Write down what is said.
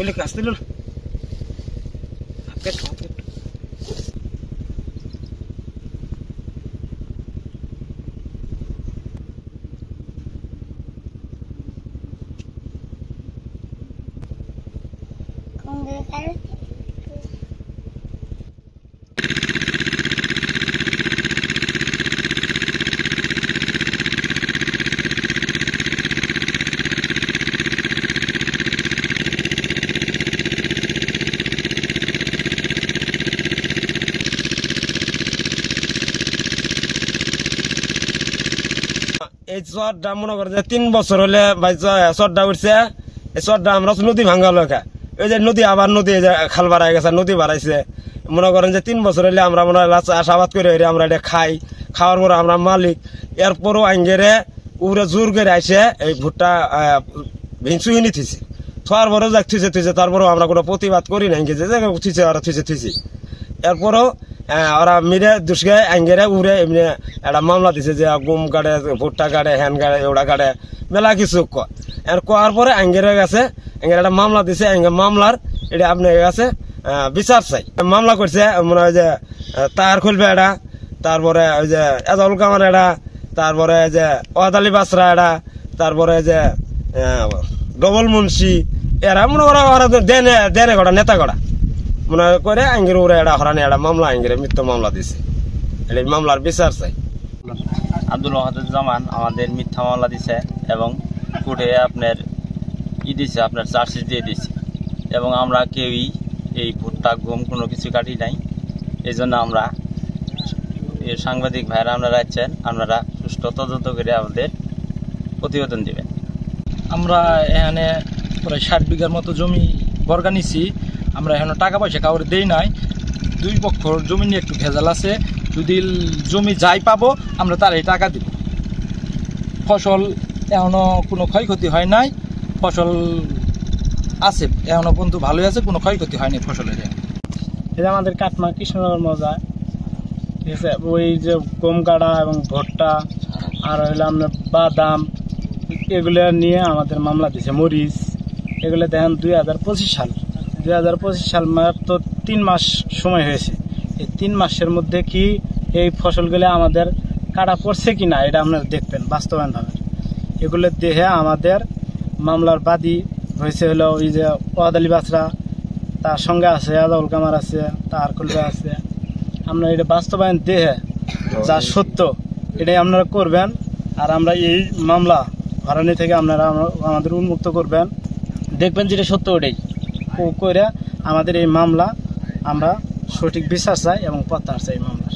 Boleh kasih dulu. Apet. এই চরটা মনে করে যে 3 বছর হলে ভাই চরটা উঠছে। এই চরটা আমরা নদী ভাঙ্গা লেখা, ওই যে নদী আবার নদী খাল বাড়াই গেছে, নদী বাড়াইছে। মনে করেন যে 3 বছর হলে আমরা মনে হয় চাষাবাদ করে আমরা এটা খাই, খাওয়ার পরে আমরা মালিক। এরপরও আঙ্গেরে উড়ে জোর করে আইসে এই ভুট্টা ভিনসুহিনি থিছি, থোয়ার পরেও যাক থুইছে তারপরেও আমরা কোনো প্রতিবাদ করি না। যে থুইছে ওরা থুইছি। এরপরও ওরা মিরে দুসকে আঙ্গেরে উড়ে এমনি একটা মামলা দিছে যে গুম কাটে, ভুট্টা কাটে, হ্যান কাটে, ওটা কাটে, মেলা কিছু কোয়ার পরে আঙ্গেরে গেছে, আঙ্গের একটা মামলা দিছে। মামলার এটা আপনার কাছে বিচার চাই। মামলা করছে মনে হয় যে তার খুলবে এটা, তারপরে ওই যে এজাউল কামার এটা, তারপরে যে ওয়াদালি বাসরা এটা, তারপরে যে ডবল মুন্সি, এরা মনে করা ওরা দেনে কটা নেতা কটা মনে করে আঙ্গের ওরা এটা হরানি একটা মামলা আঙ্গের মৃত্যু মামলা দিছে। এটা মামলার বিচার চাই। আব্দুল ওয়াহাদুজ্জামান আমাদের মিথ্যা মামলা দিছে এবং কোর্টে আপনার দিছে, আপনার চার্জশিট দিয়ে দিছে এবং আমরা কেউই এই ভুট্টা গম কোনো কিছু কাটি নাই। এই জন্য আমরা এই সাংবাদিক ভাইরা আপনারা আছেন, আপনারা সুষ্ঠু তদন্ত করে আমাদের প্রতিবেদন দিবেন। আমরা এখানে প্রায় 60 বিঘার মতো জমি বর্গা নিছি। আমরা এখানে টাকা পয়সা কাউরে দেই নাই। 2 পক্ষর জমি নিয়ে একটু ভেজাল আছে। যদি জমি যাই পাবো আমরা তারই টাকা দিব। ফসল এখনো কোনো ক্ষয়ক্ষতি হয় নাই, ফসল আছে এখনো পর্যন্ত ভালোই আছে, কোনো ক্ষয়ক্ষতি হয়নি ফসলের। এটা আমাদের কাটমা কৃষ্ণনগর মজা, ঠিক আছে। ওই যে গম কাটা এবং ভুট্টা আর হইলে আপনার বাদাম, এগুলো নিয়ে আমাদের মামলা দিছে। মরিচ এগুলো দেখেন 2025 সাল মাত্র 3 মাস সময় হয়েছে। এই 3 মাসের মধ্যে কি এই ফসলগুলো আমাদের কাটা পড়ছে কি না এটা আপনারা দেখবেন বাস্তবায়নভাবে। এগুলো দেখে আমাদের মামলার বাদী হয়েছে হলো ওই যে ওয়াদালি বাসরা, তার সঙ্গে আছে এজাউল কামার আছে, তার কলবে আছে। আমরা এটা বাস্তবায়ন দেখে যা সত্য এটাই আপনারা করবেন। আর আমরা এই মামলা হরানি থেকে আপনারা আমাদের উন্মুক্ত করবেন, দেখবেন যেটা সত্য ওটাই করে আমাদের এই মামলা আমরা সঠিক বিচার চাই এবং প্রত্যাহার চাই মামলার।